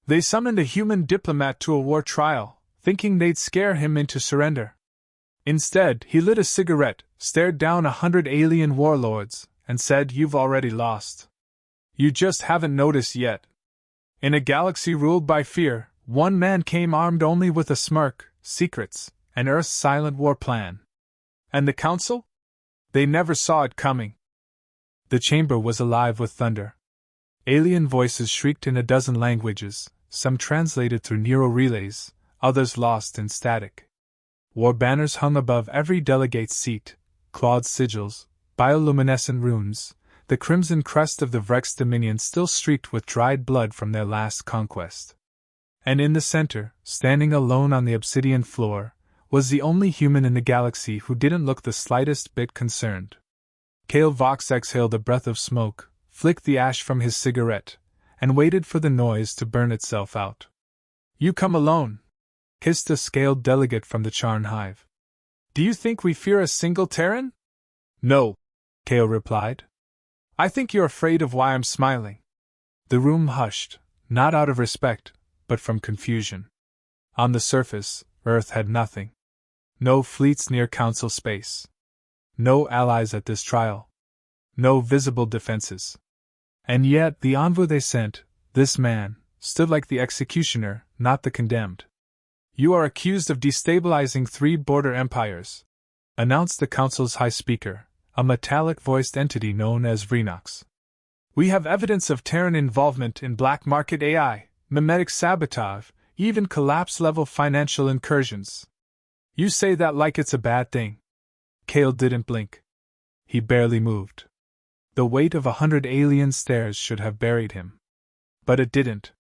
They summoned a human diplomat to a war trial, thinking they'd scare him into surrender. Instead, he lit a cigarette, stared down 100 alien warlords, and said, "You've already lost. You just haven't noticed yet." In a galaxy ruled by fear, one man came armed only with a smirk, secrets, and Earth's silent war plan. And the Council? They never saw it coming. The chamber was alive with thunder. Alien voices shrieked in a dozen languages, some translated through neural relays, others lost in static. War banners hung above every delegate's seat, clawed sigils, bioluminescent runes, the crimson crest of the Vrex Dominion still streaked with dried blood from their last conquest. And in the center, standing alone on the obsidian floor, was the only human in the galaxy who didn't look the slightest bit concerned. Kale Vox exhaled a breath of smoke, flicked the ash from his cigarette, and waited for the noise to burn itself out. "You come alone," hissed a scaled delegate from the Charn Hive. "Do you think we fear a single Terran?" "No," Kale replied. "I think you're afraid of why I'm smiling." The room hushed, not out of respect, but from confusion. On the surface, Earth had nothing. No fleets near Council space. No allies at this trial. No visible defenses. And yet the envoy they sent, this man, stood like the executioner, not the condemned. "You are accused of destabilizing 3 border empires," announced the Council's High Speaker, a metallic-voiced entity known as Vrenox. "We have evidence of Terran involvement in black market AI, mimetic sabotage, even collapse-level financial incursions. You say that like it's a bad thing." Kale didn't blink. He barely moved. The weight of 100 alien stares should have buried him. But it didn't.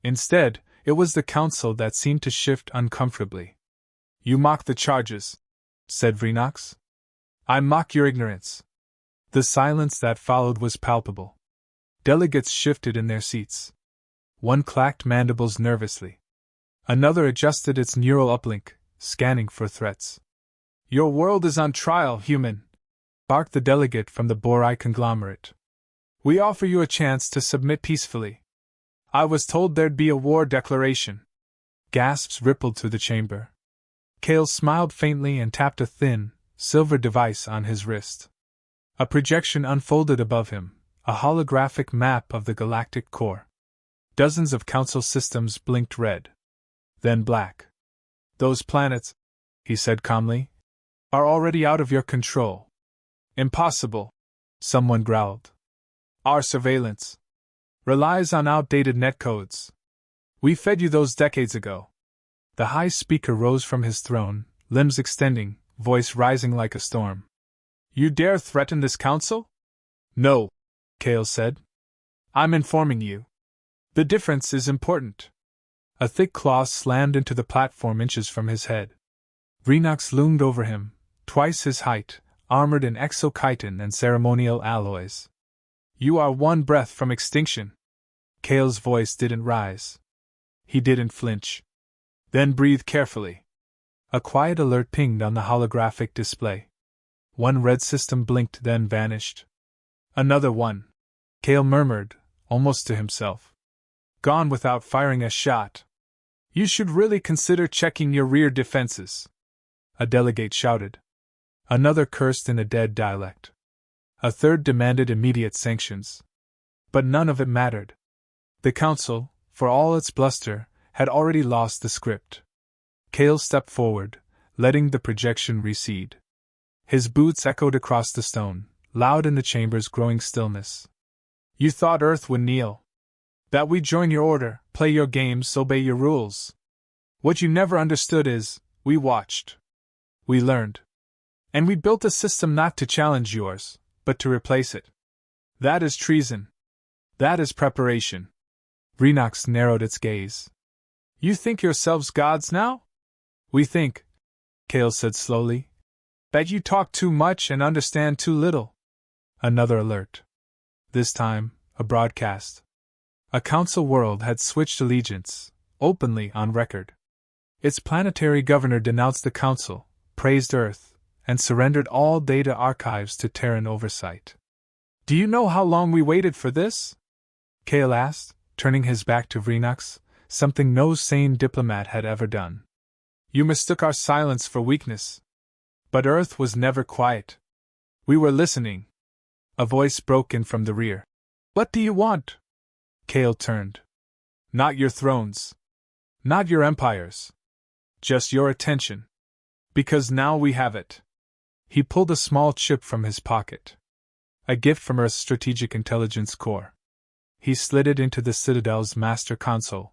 Instead, it was the Council that seemed to shift uncomfortably. "You mock the charges," said Vrenox. "I mock your ignorance." The silence that followed was palpable. Delegates shifted in their seats. One clacked mandibles nervously. Another adjusted its neural uplink, scanning for threats. "Your world is on trial, human," barked the delegate from the Borai conglomerate. "We offer you a chance to submit peacefully." "I was told there'd be a war declaration." Gasps rippled through the chamber. Kale smiled faintly and tapped a thin, silver device on his wrist. A projection unfolded above him, a holographic map of the galactic core. Dozens of Council systems blinked red. Then black. "Those planets," he said calmly, "are already out of your control." "Impossible," someone growled. "Our surveillance relies on outdated netcodes. We fed you those decades ago." The High Speaker rose from his throne, limbs extending, voice rising like a storm. "You dare threaten this Council?" "No," Kale said. "I'm informing you. The difference is important." A thick claw slammed into the platform inches from his head. Vrenox loomed over him, twice his height, armored in exochitin and ceremonial alloys. "You are one breath from extinction." Kale's voice didn't rise. He didn't flinch. "Then breathe carefully." A quiet alert pinged on the holographic display. One red system blinked, then vanished. "Another one," Kale murmured, almost to himself. "Gone without firing a shot. You should really consider checking your rear defenses," a delegate shouted. Another cursed in a dead dialect. A third demanded immediate sanctions. But none of it mattered. The Council, for all its bluster, had already lost the script. Kale stepped forward, letting the projection recede. His boots echoed across the stone, loud in the chamber's growing stillness. "You thought Earth would kneel. That we'd join your order, play your games, obey your rules. What you never understood is, we watched. We learned. And we built a system not to challenge yours, but to replace it. That is treason. That is preparation." Vrenox narrowed its gaze. "You think yourselves gods now?" "We think," Kale said slowly, "that you talk too much and understand too little." Another alert. This time, a broadcast. A Council world had switched allegiance, openly on record. Its planetary governor denounced the Council, praised Earth, and surrendered all data archives to Terran oversight. "Do you know how long we waited for this?" Kale asked, turning his back to Vrenox, something no sane diplomat had ever done. You mistook our silence for weakness. But Earth was never quiet. We were listening. A voice broke in from the rear. What do you want? Kale turned. Not your thrones. Not your empires. Just your attention. Because now we have it. He pulled a small chip from his pocket. A gift from Earth's Strategic Intelligence Corps. He slid it into the Citadel's master console.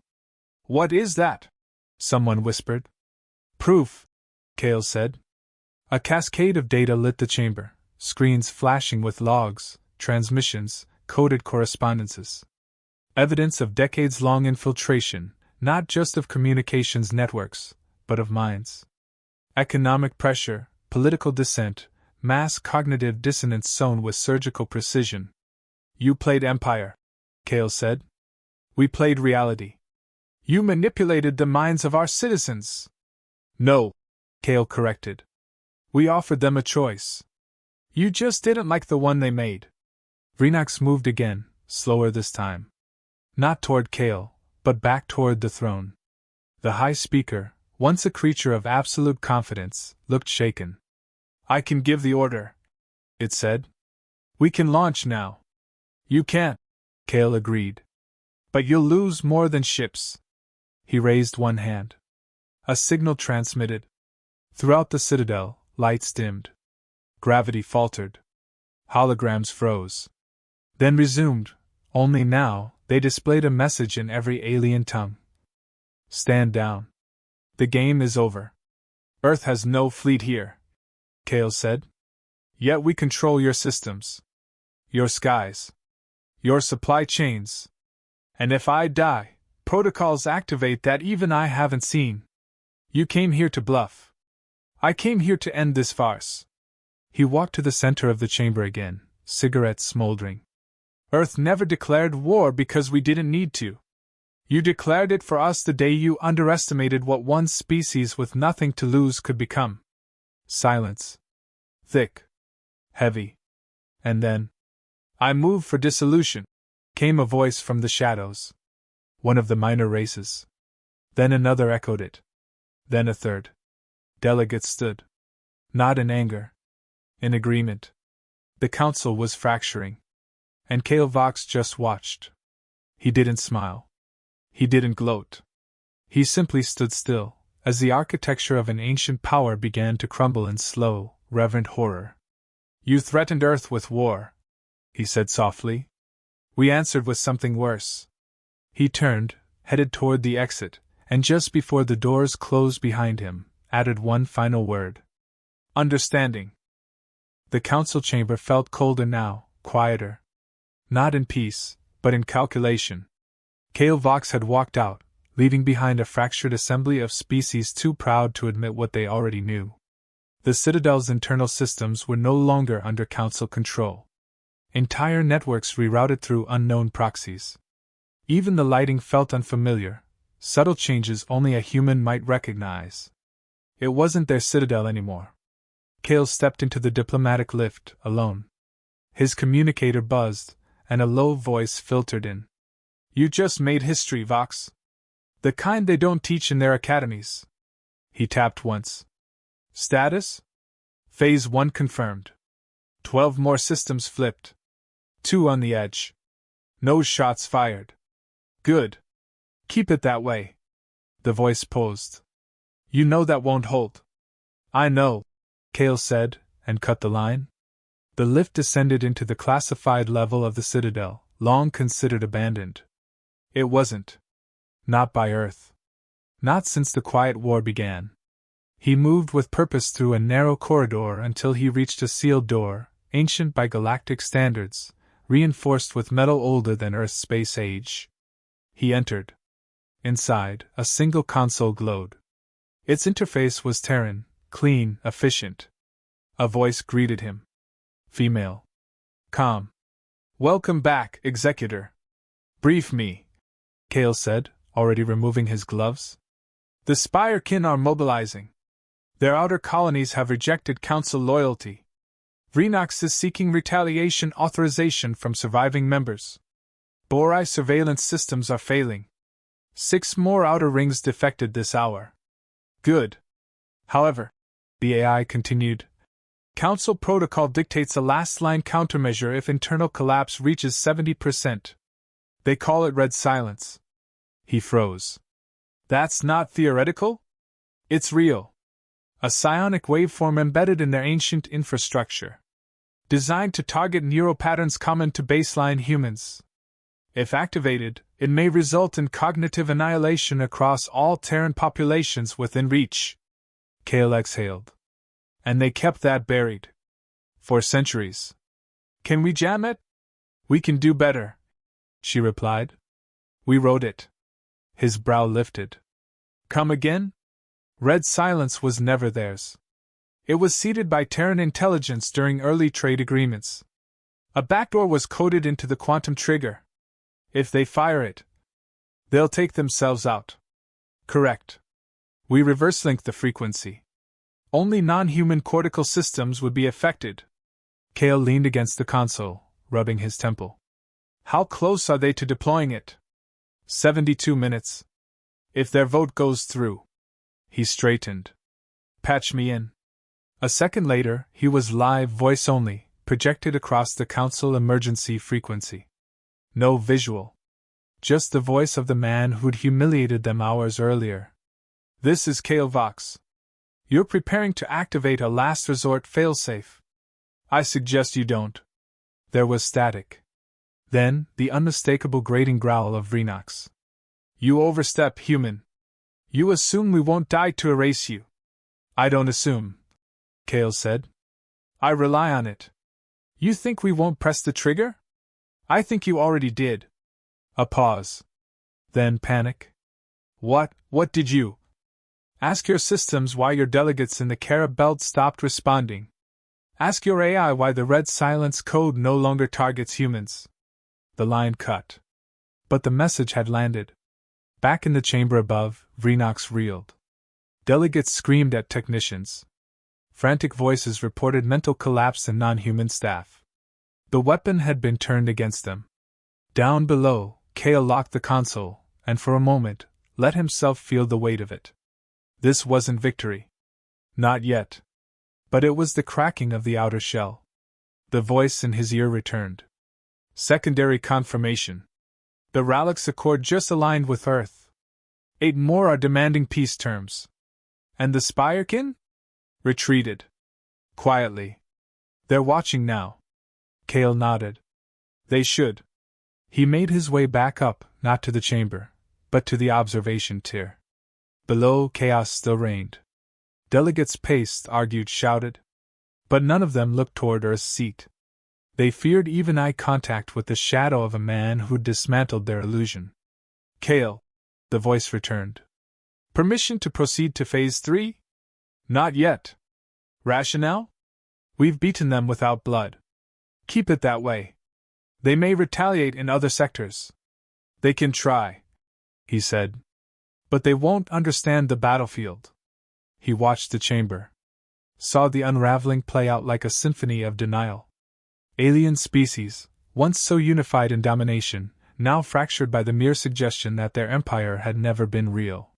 What is that? Someone whispered. Proof, Kale said. A cascade of data lit the chamber, screens flashing with logs, transmissions, coded correspondences. Evidence of decades-long infiltration, not just of communications networks, but of minds. Economic pressure, political dissent, mass cognitive dissonance sewn with surgical precision. You played Empire, Kale said. We played reality. You manipulated the minds of our citizens. No, Kale corrected. We offered them a choice. You just didn't like the one they made. Renox moved again, slower this time. Not toward Kale, but back toward the throne. The High Speaker, once a creature of absolute confidence, looked shaken. I can give the order, it said. We can launch now. You can't, Kale agreed. But you'll lose more than ships. He raised one hand. A signal transmitted. Throughout the Citadel, lights dimmed. Gravity faltered. Holograms froze. Then resumed, only now they displayed a message in every alien tongue. Stand down. The game is over. Earth has no fleet here, Kale said. Yet we control your systems. Your skies. Your supply chains. And if I die, protocols activate that even I haven't seen. You came here to bluff. I came here to end this farce. He walked to the center of the chamber again, cigarettes smoldering. Earth never declared war because we didn't need to. You declared it for us the day you underestimated what one species with nothing to lose could become. Silence. Thick. Heavy. And then, I move for dissolution, came a voice from the shadows. One of the minor races. Then another echoed it. Then a third. Delegates stood. Not in anger. In agreement. The council was fracturing. And Kale Vox just watched. He didn't smile. He didn't gloat. He simply stood still, as the architecture of an ancient power began to crumble in slow, reverent horror. You threatened Earth with war, he said softly. We answered with something worse. He turned, headed toward the exit, and just before the doors closed behind him, added one final word. Understanding. The council chamber felt colder now, quieter. Not in peace, but in calculation. Kale Vox had walked out, leaving behind a fractured assembly of species too proud to admit what they already knew. The Citadel's internal systems were no longer under council control. Entire networks rerouted through unknown proxies. Even the lighting felt unfamiliar, subtle changes only a human might recognize. It wasn't their Citadel anymore. Kale stepped into the diplomatic lift, alone. His communicator buzzed, and a low voice filtered in. You just made history, Vox. The kind they don't teach in their academies. He tapped once. Status? Phase 1 confirmed. 12 more systems flipped. 2 on the edge. No shots fired. Good. Keep it that way. The voice posed. You know that won't hold. I know, Kale said, and cut the line. The lift descended into the classified level of the Citadel, long considered abandoned. It wasn't. Not by Earth. Not since the Quiet War began. He moved with purpose through a narrow corridor until he reached a sealed door, ancient by galactic standards, reinforced with metal older than Earth's space age. He entered. Inside, a single console glowed. Its interface was Terran, clean, efficient. A voice greeted him. Female. Calm. Welcome back, Executor. Brief me, Kale said, already removing his gloves. The Spirekin are mobilizing. Their outer colonies have rejected Council loyalty. Renox is seeking retaliation authorization from surviving members. Borai surveillance systems are failing. 6 more outer rings defected this hour. Good. However, the AI continued, Council protocol dictates a last-line countermeasure if internal collapse reaches 70%. They call it red silence. He froze. That's not theoretical? It's real. A psionic waveform embedded in their ancient infrastructure. Designed to target neural patterns common to baseline humans. If activated, it may result in cognitive annihilation across all Terran populations within reach. Kale exhaled. And they kept that buried. For centuries. Can we jam it? We can do better, she replied. We wrote it. His brow lifted. Come again? Red silence was never theirs. It was seeded by Terran intelligence during early trade agreements. A backdoor was coded into the quantum trigger. If they fire it, they'll take themselves out. Correct. We reverse-link the frequency. Only non-human cortical systems would be affected. Kale leaned against the console, rubbing his temple. How close are they to deploying it? 72 minutes. If their vote goes through. He straightened. Patch me in. A second later, he was live voice only, projected across the council emergency frequency. No visual. Just the voice of the man who'd humiliated them hours earlier. This is Kale Vox. You're preparing to activate a last resort failsafe. I suggest you don't. There was static. Then, the unmistakable grating growl of Renox. You overstep, human. You assume we won't die to erase you. I don't assume, Kale said. I rely on it. You think we won't press the trigger? I think you already did. A pause. Then panic. What did you? Ask your systems why your delegates in the Carib Belt stopped responding. Ask your AI why the red silence code no longer targets humans. The line cut. But the message had landed. Back in the chamber above, Renox reeled. Delegates screamed at technicians. Frantic voices reported mental collapse in non-human staff. The weapon had been turned against them. Down below, Kale locked the console, and for a moment, let himself feel the weight of it. This wasn't victory. Not yet. But it was the cracking of the outer shell. The voice in his ear returned. Secondary confirmation. The Ralix Accord just aligned with Earth. 8 more are demanding peace terms. And the Spirekin? Retreated. Quietly. They're watching now. Kale nodded. They should. He made his way back up, not to the chamber, but to the observation tier. Below, chaos still reigned. Delegates paced, argued, shouted. But none of them looked toward Earth's seat. They feared even eye contact with the shadow of a man who'd dismantled their illusion. Kale, the voice returned. Permission to proceed to Phase 3? Not yet. Rationale? We've beaten them without blood. Keep it that way. They may retaliate in other sectors. They can try, he said. But they won't understand the battlefield. He watched the chamber. Saw the unraveling play out like a symphony of denial. Alien species, once so unified in domination, now fractured by the mere suggestion that their empire had never been real.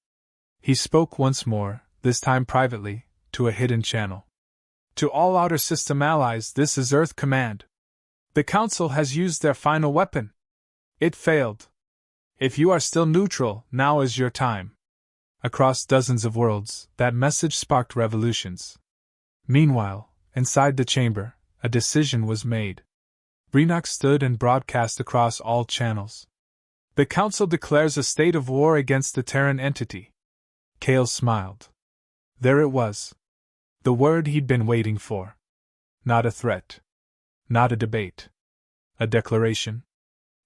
He spoke once more, this time privately, to a hidden channel. To all Outer System allies, this is Earth Command. The Council has used their final weapon. It failed. If you are still neutral, now is your time. Across dozens of worlds, that message sparked revolutions. Meanwhile, inside the chamber, a decision was made. Renox stood and broadcast across all channels. The Council declares a state of war against the Terran entity. Kale smiled. There it was. The word he'd been waiting for. Not a threat. Not a debate. A declaration.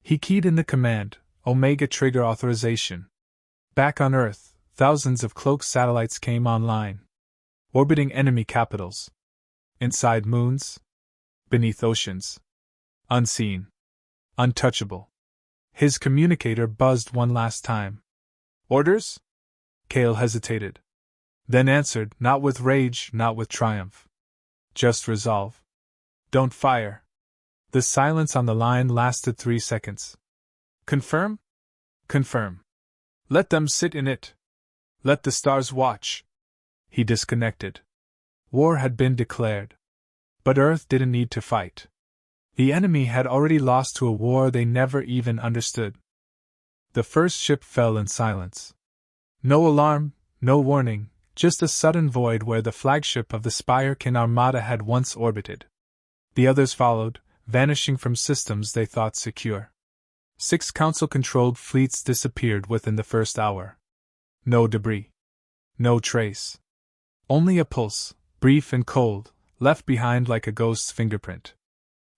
He keyed in the command, Omega Trigger Authorization. Back on Earth, thousands of cloaked satellites came online. Orbiting enemy capitals. Inside moons. Beneath oceans. Unseen. Untouchable. His communicator buzzed one last time. Orders? Kale hesitated. Then answered, not with rage, not with triumph. Just resolve. Don't fire. The silence on the line lasted 3 seconds. Confirm? Confirm. Let them sit in it. Let the stars watch. He disconnected. War had been declared. But Earth didn't need to fight. The enemy had already lost to a war they never even understood. The first ship fell in silence. No alarm, no warning, just a sudden void where the flagship of the Spire-kin armada had once orbited. The others followed, vanishing from systems they thought secure. 6 Council-controlled fleets disappeared within the first hour. No debris. No trace. Only a pulse, brief and cold, left behind like a ghost's fingerprint.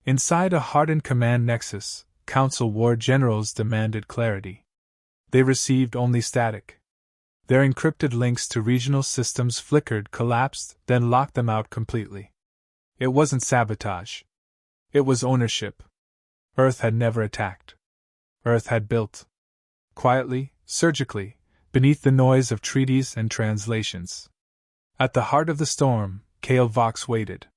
Inside a hardened command nexus, Council war generals demanded clarity. They received only static. Their encrypted links to regional systems flickered, collapsed, then locked them out completely. It wasn't sabotage. It was ownership. Earth had never attacked. Earth had built. Quietly, surgically, beneath the noise of treaties and translations. At the heart of the storm, Cale Vox waited.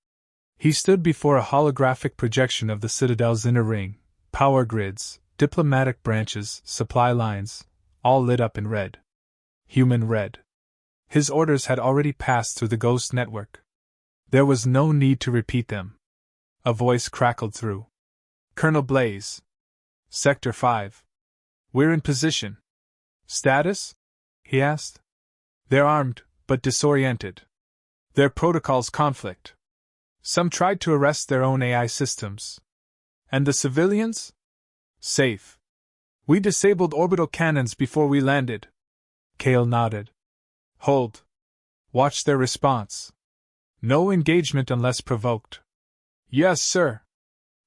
He stood before a holographic projection of the Citadel's inner ring, power grids, diplomatic branches, supply lines, all lit up in red. Human red. His orders had already passed through the Ghost network. There was no need to repeat them. A voice crackled through. Colonel Blaze. Sector 5. We're in position. Status? He asked. They're armed, but disoriented. Their protocols conflict. Some tried to arrest their own AI systems. And the civilians? Safe. We disabled orbital cannons before we landed. Cale nodded. Hold. Watch their response. No engagement unless provoked. Yes, sir.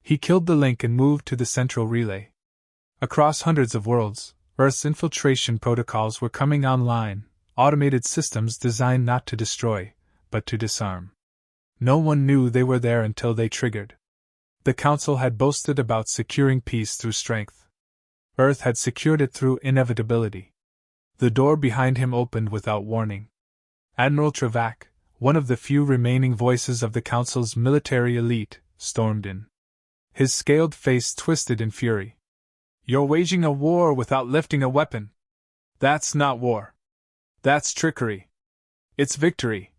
He killed the link and moved to the central relay. Across hundreds of worlds, Earth's infiltration protocols were coming online, automated systems designed not to destroy, but to disarm. No one knew they were there until they triggered. The Council had boasted about securing peace through strength. Earth had secured it through inevitability. The door behind him opened without warning. Admiral Travac, one of the few remaining voices of the Council's military elite, stormed in. His scaled face twisted in fury. You're waging a war without lifting a weapon. That's not war. That's trickery. It's victory,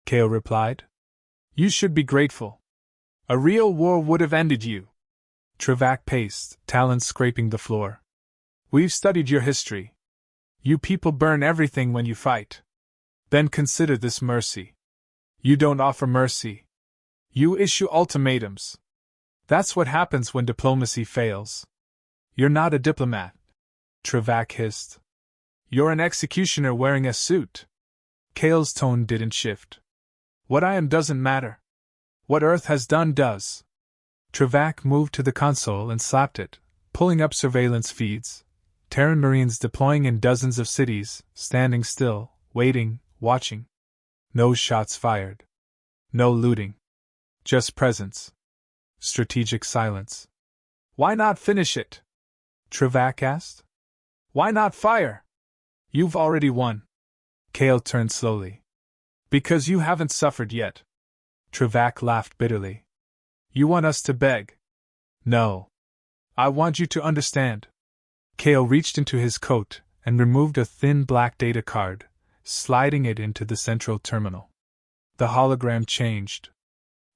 Cale replied. You should be grateful. A real war would have ended you. Travac paced, talons scraping the floor. We've studied your history. You people burn everything when you fight. Then consider this mercy. You don't offer mercy. You issue ultimatums. That's what happens when diplomacy fails. You're not a diplomat, Travac hissed. You're an executioner wearing a suit. Cale's tone didn't shift. What I am doesn't matter. What Earth has done does. Travac moved to the console and slapped it, pulling up surveillance feeds. Terran Marines deploying in dozens of cities, standing still, waiting, watching. No shots fired. No looting. Just presence. Strategic silence. Why not finish it? Travac asked. Why not fire? You've already won. Cale turned slowly. Because you haven't suffered yet. Travac laughed bitterly. You want us to beg? No. I want you to understand. Cale reached into his coat and removed a thin black data card, sliding it into the central terminal. The hologram changed.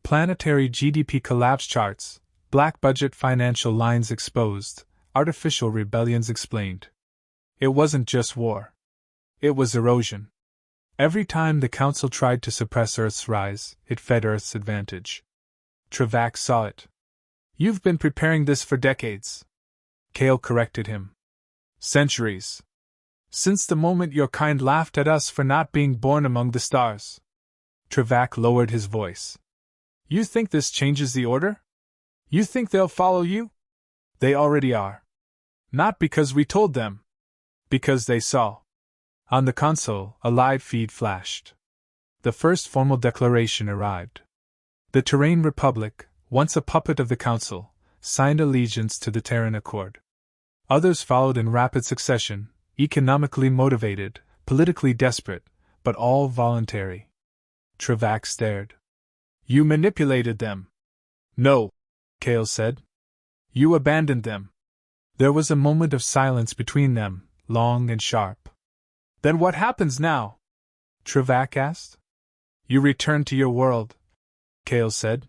Planetary GDP collapse charts, black budget financial lines exposed, artificial rebellions explained. It wasn't just war. It was erosion. Every time the Council tried to suppress Earth's rise, it fed Earth's advantage. Travac saw it. You've been preparing this for decades. Cale corrected him. Centuries. Since the moment your kind laughed at us for not being born among the stars. Travac lowered his voice. You think this changes the order? You think they'll follow you? They already are. Not because we told them. Because they saw. On the console, a live feed flashed. The first formal declaration arrived. The Terran Republic, once a puppet of the Council, signed allegiance to the Terran Accord. Others followed in rapid succession, economically motivated, politically desperate, but all voluntary. Travac stared. You manipulated them. No, Cale said. You abandoned them. There was a moment of silence between them, long and sharp. Then what happens now? Travak asked. You return to your world, Kale said.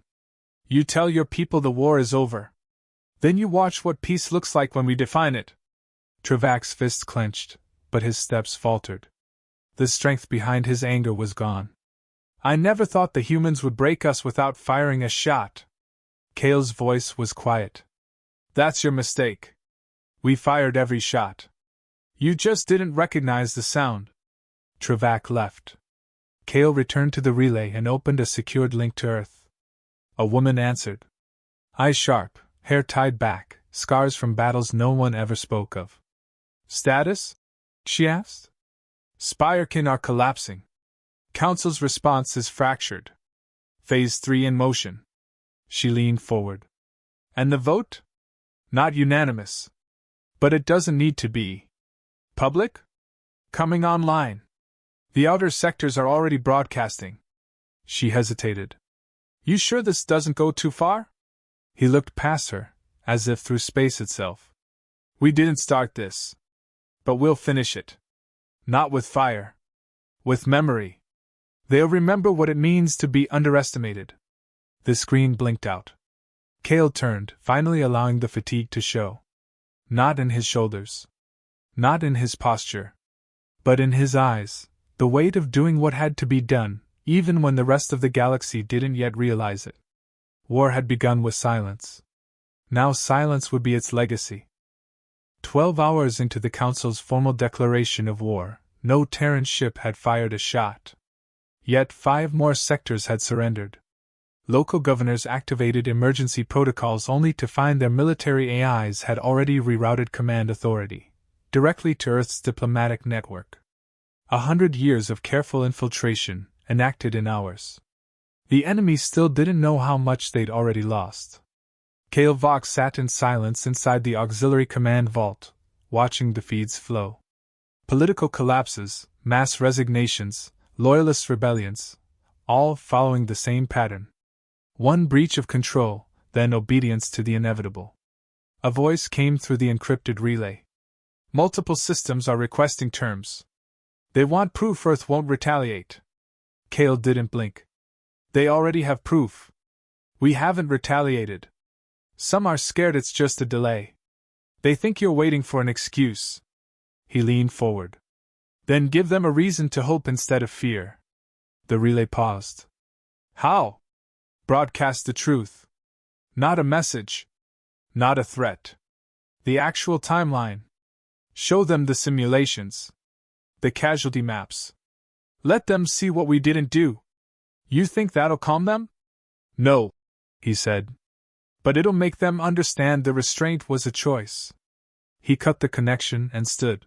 You tell your people the war is over. Then you watch what peace looks like when we define it. Travak's fists clenched, but his steps faltered. The strength behind his anger was gone. I never thought the humans would break us without firing a shot. Kale's voice was quiet. That's your mistake. We fired every shot. You just didn't recognize the sound. Travak left. Kale returned to the relay and opened a secured link to Earth. A woman answered. Eyes sharp, hair tied back, scars from battles no one ever spoke of. Status? She asked. Spirekin are collapsing. Council's response is fractured. Phase 3 in motion. She leaned forward. And the vote? Not unanimous. But it doesn't need to be. Public? Coming online. The outer sectors are already broadcasting. She hesitated. You sure this doesn't go too far? He looked past her, as if through space itself. We didn't start this. But we'll finish it. Not with fire. With memory. They'll remember what it means to be underestimated. The screen blinked out. Kale turned, finally allowing the fatigue to show. Not in his shoulders. Not in his posture. But in his eyes, the weight of doing what had to be done, even when the rest of the galaxy didn't yet realize it. War had begun with silence. Now silence would be its legacy. 12 hours into the Council's formal declaration of war, no Terran ship had fired a shot. Yet 5 more sectors had surrendered. Local governors activated emergency protocols only to find their military AIs had already rerouted command authority directly to Earth's diplomatic network. 100 years of careful infiltration, enacted in hours. The enemy still didn't know how much they'd already lost. Kale Vox sat in silence inside the auxiliary command vault, watching the feeds flow. Political collapses, mass resignations, loyalist rebellions, all following the same pattern. One breach of control, then obedience to the inevitable. A voice came through the encrypted relay. Multiple systems are requesting terms. They want proof Earth won't retaliate. Kale didn't blink. They already have proof. We haven't retaliated. Some are scared it's just a delay. They think you're waiting for an excuse. He leaned forward. Then give them a reason to hope instead of fear. The relay paused. How? Broadcast the truth. Not a message. Not a threat. The actual timeline. Show them the simulations. The casualty maps. Let them see what we didn't do. You think that'll calm them? No, he said. But it'll make them understand the restraint was a choice. He cut the connection and stood.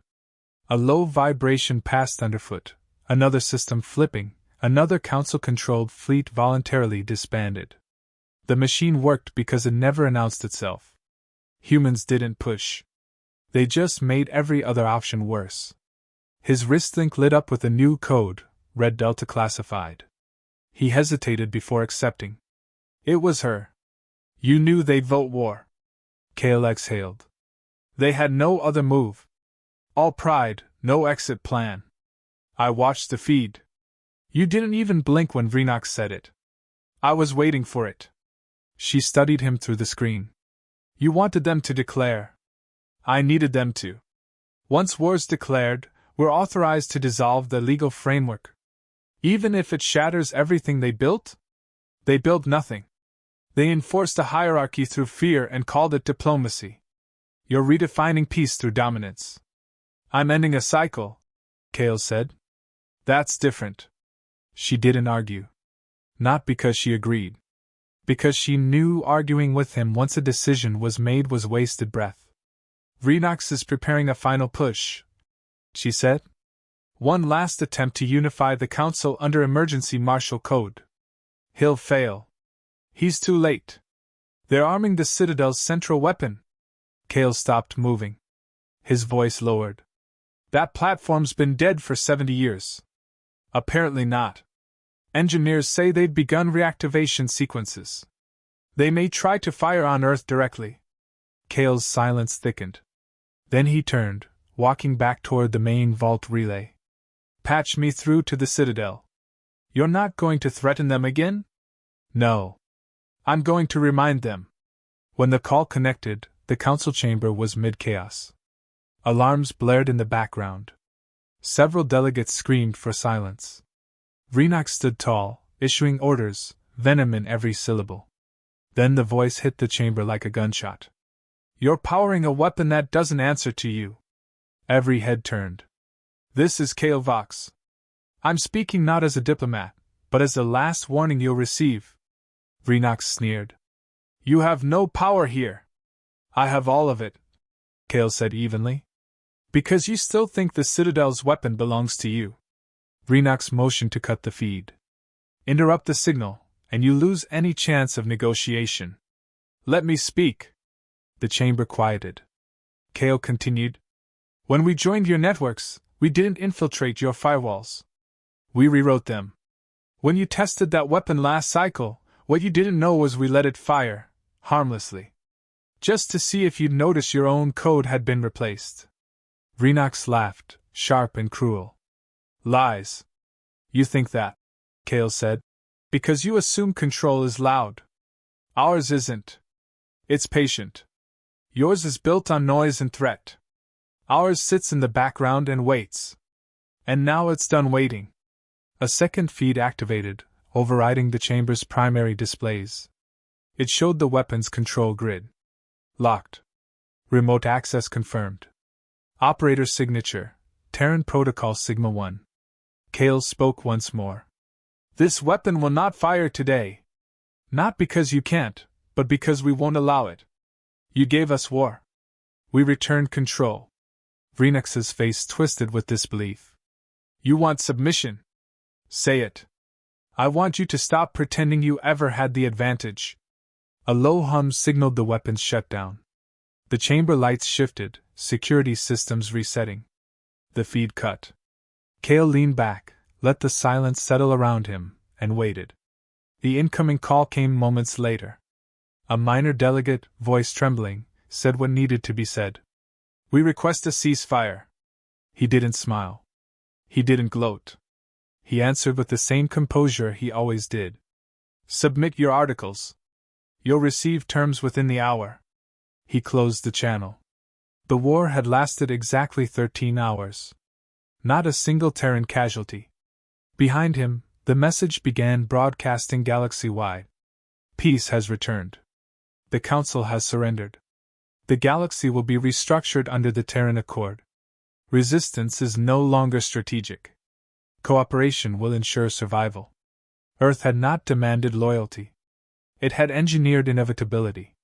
A low vibration passed underfoot, another system flipping, another council-controlled fleet voluntarily disbanded. The machine worked because it never announced itself. Humans didn't push. They just made every other option worse. His wristlink lit up with a new code, Red Delta classified. He hesitated before accepting. It was her. You knew they'd vote war. Kale exhaled. They had no other move. All pride, no exit plan. I watched the feed. You didn't even blink when Vrenox said it. I was waiting for it. She studied him through the screen. You wanted them to declare. I needed them to. Once war's declared, we're authorized to dissolve the legal framework. Even if it shatters everything they built? They built nothing. They enforced a hierarchy through fear and called it diplomacy. You're redefining peace through dominance. I'm ending a cycle, Kale said. That's different. She didn't argue. Not because she agreed. Because she knew arguing with him once a decision was made was wasted breath. Vrenox is preparing a final push, she said. One last attempt to unify the Council under emergency martial code. He'll fail. He's too late. They're arming the Citadel's central weapon. Kale stopped moving. His voice lowered. That platform's been dead for 70 years. Apparently not. Engineers say they've begun reactivation sequences. They may try to fire on Earth directly. Kale's silence thickened. Then he turned, walking back toward the main vault relay. Patch me through to the Citadel. You're not going to threaten them again? No. I'm going to remind them. When the call connected, the council chamber was mid-chaos. Alarms blared in the background. Several delegates screamed for silence. Vrinox stood tall, issuing orders, venom in every syllable. Then the voice hit the chamber like a gunshot. You're powering a weapon that doesn't answer to you. Every head turned. This is Kale Vox. I'm speaking not as a diplomat, but as the last warning you'll receive. Vrinox sneered. You have no power here. I have all of it, Kale said evenly. Because you still think the Citadel's weapon belongs to you. Vrinox motioned to cut the feed. Interrupt the signal, and you lose any chance of negotiation. Let me speak. The chamber quieted. Kale continued. When we joined your networks, we didn't infiltrate your firewalls. We rewrote them. When you tested that weapon last cycle, what you didn't know was we let it fire, harmlessly. Just to see if you'd notice your own code had been replaced. Vrinox laughed, sharp and cruel. Lies. You think that, Kale said, because you assume control is loud. Ours isn't. It's patient. Yours is built on noise and threat. Ours sits in the background and waits. And now it's done waiting. A second feed activated, overriding the chamber's primary displays. It showed the weapon's control grid. Locked. Remote access confirmed. Operator signature, Terran Protocol Sigma 1. Kale spoke once more. This weapon will not fire today. Not because you can't, but because we won't allow it. You gave us war. We returned control. Vrinox's face twisted with disbelief. You want submission? Say it. I want you to stop pretending you ever had the advantage. A low hum signaled the weapon's shutdown. The chamber lights shifted, security systems resetting. The feed cut. Kale leaned back, let the silence settle around him, and waited. The incoming call came moments later. A minor delegate, voice trembling, said what needed to be said. We request a ceasefire. He didn't smile. He didn't gloat. He answered with the same composure he always did. Submit your articles. You'll receive terms within the hour. He closed the channel. The war had lasted exactly 13 hours. Not a single Terran casualty. Behind him, the message began broadcasting galaxy-wide. Peace has returned. The Council has surrendered. The galaxy will be restructured under the Terran Accord. Resistance is no longer strategic. Cooperation will ensure survival. Earth had not demanded loyalty. It had engineered inevitability.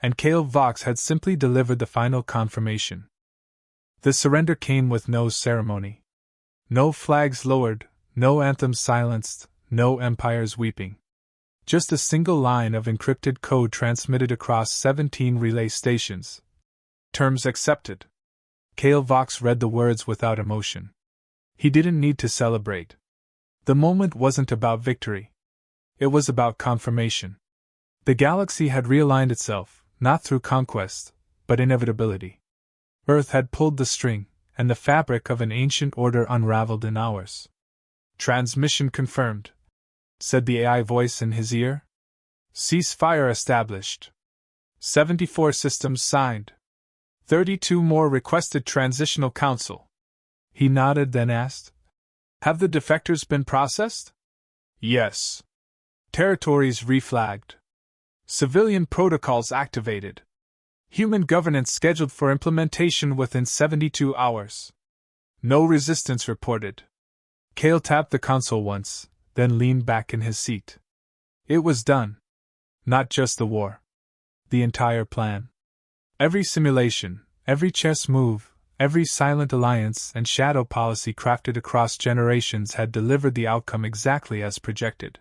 And Kale Vox had simply delivered the final confirmation. The surrender came with no ceremony. No flags lowered, no anthems silenced, no empires weeping. Just a single line of encrypted code transmitted across 17 relay stations. Terms accepted. Kale Vox read the words without emotion. He didn't need to celebrate. The moment wasn't about victory. It was about confirmation. The galaxy had realigned itself, not through conquest, but inevitability. Earth had pulled the string, and the fabric of an ancient order unraveled in hours. Transmission confirmed, said the AI voice in his ear. Ceasefire established. 74 systems signed. 32 more requested transitional council. He nodded, then asked, Have the defectors been processed? Yes. Territories reflagged. Civilian protocols activated. Human governance scheduled for implementation within 72 hours. No resistance reported. Kale tapped the console once, then leaned back in his seat. It was done. Not just the war. The entire plan. Every simulation, every chess move, every silent alliance and shadow policy crafted across generations had delivered the outcome exactly as projected.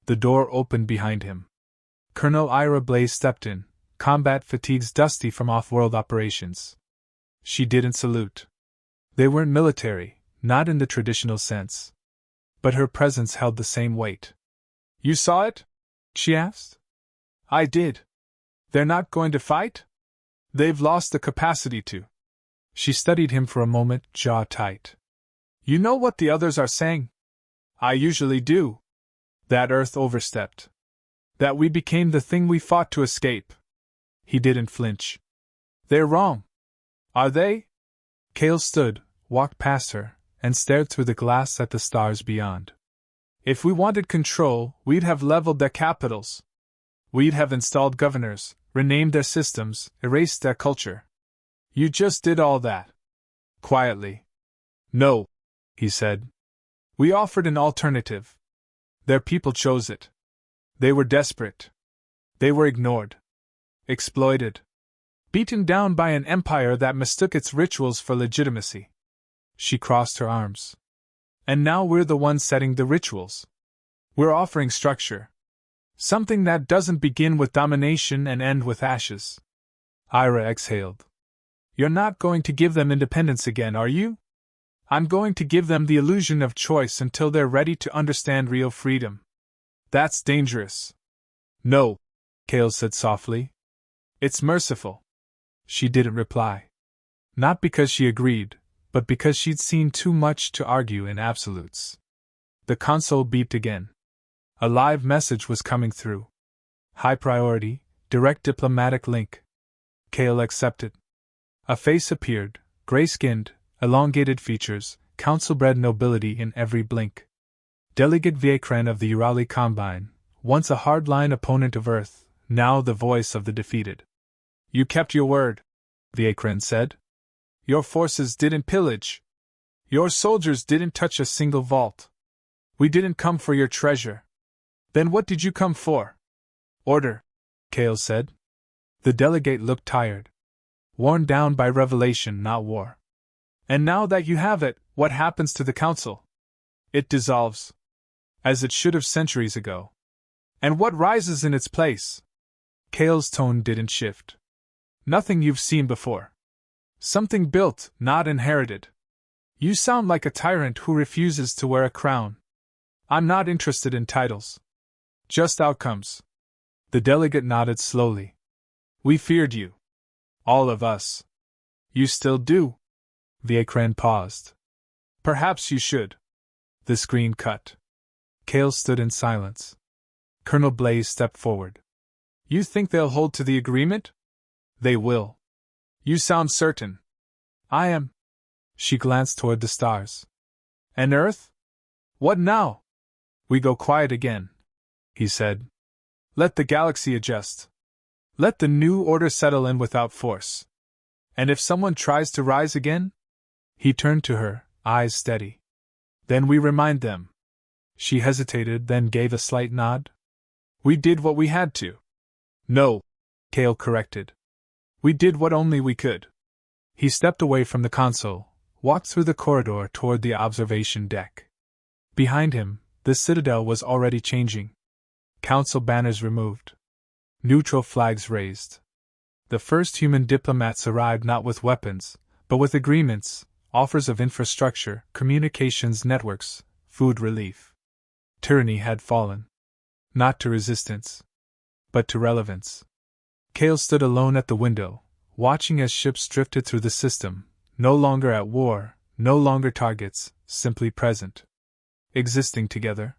The door opened behind him. Colonel Ira Blaze stepped in, combat fatigues dusty from off-world operations. She didn't salute. They weren't military, not in the traditional sense. But her presence held the same weight. You saw it? She asked. I did. They're not going to fight? They've lost the capacity to. She studied him for a moment, jaw tight. You know what the others are saying? I usually do. That Earth overstepped. That we became the thing we fought to escape. He didn't flinch. They're wrong. Are they? Kale stood, walked past her, and stared through the glass at the stars beyond. If we wanted control, we'd have leveled their capitals. We'd have installed governors, renamed their systems, erased their culture. You just did all that. Quietly. No, he said. We offered an alternative. Their people chose it. They were desperate. They were ignored. Exploited. Beaten down by an empire that mistook its rituals for legitimacy. She crossed her arms. And now we're the ones setting the rituals. We're offering structure. Something that doesn't begin with domination and end with ashes. Ira exhaled. You're not going to give them independence again, are you? I'm going to give them the illusion of choice until they're ready to understand real freedom. That's dangerous. No, Kale said softly. It's merciful. She didn't reply. Not because she agreed, but because she'd seen too much to argue in absolutes. The console beeped again. A live message was coming through. High priority, direct diplomatic link. Kale accepted. A face appeared, gray-skinned, elongated features, council-bred nobility in every blink. Delegate Viekren of the Urali Combine, once a hardline opponent of Earth, now the voice of the defeated. You kept your word, Viekren said. Your forces didn't pillage. Your soldiers didn't touch a single vault. We didn't come for your treasure. Then what did you come for? Order, Kale said. The delegate looked tired. Worn down by revelation, not war. And now that you have it, what happens to the council? It dissolves. As it should have centuries ago. And what rises in its place? Kale's tone didn't shift. Nothing you've seen before. Something built, not inherited. You sound like a tyrant who refuses to wear a crown. I'm not interested in titles. Just outcomes. The delegate nodded slowly. We feared you. All of us. You still do? Viekren paused. Perhaps you should. The screen cut. Kale stood in silence. Colonel Blaze stepped forward. You think they'll hold to the agreement? They will. You sound certain. I am. She glanced toward the stars. And Earth? What now? We go quiet again, he said. Let the galaxy adjust. Let the new order settle in without force. And if someone tries to rise again? He turned to her, eyes steady. Then we remind them. She hesitated, then gave a slight nod. We did what we had to. No, Kale corrected. We did what only we could. He stepped away from the console, walked through the corridor toward the observation deck. Behind him, the citadel was already changing. Council banners removed. Neutral flags raised. The first human diplomats arrived not with weapons, but with agreements, offers of infrastructure, communications networks, food relief. Tyranny had fallen. Not to resistance, but to relevance. Kale stood alone at the window, watching as ships drifted through the system, no longer at war, no longer targets, simply present. Existing together.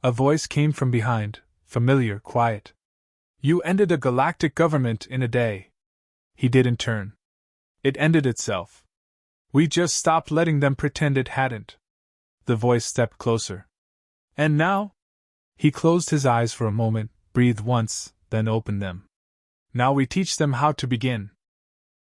A voice came from behind, familiar, quiet. You ended a galactic government in a day. He didn't turn. It ended itself. We just stopped letting them pretend it hadn't. The voice stepped closer. And now? He closed his eyes for a moment, breathed once, then opened them. Now we teach them how to begin.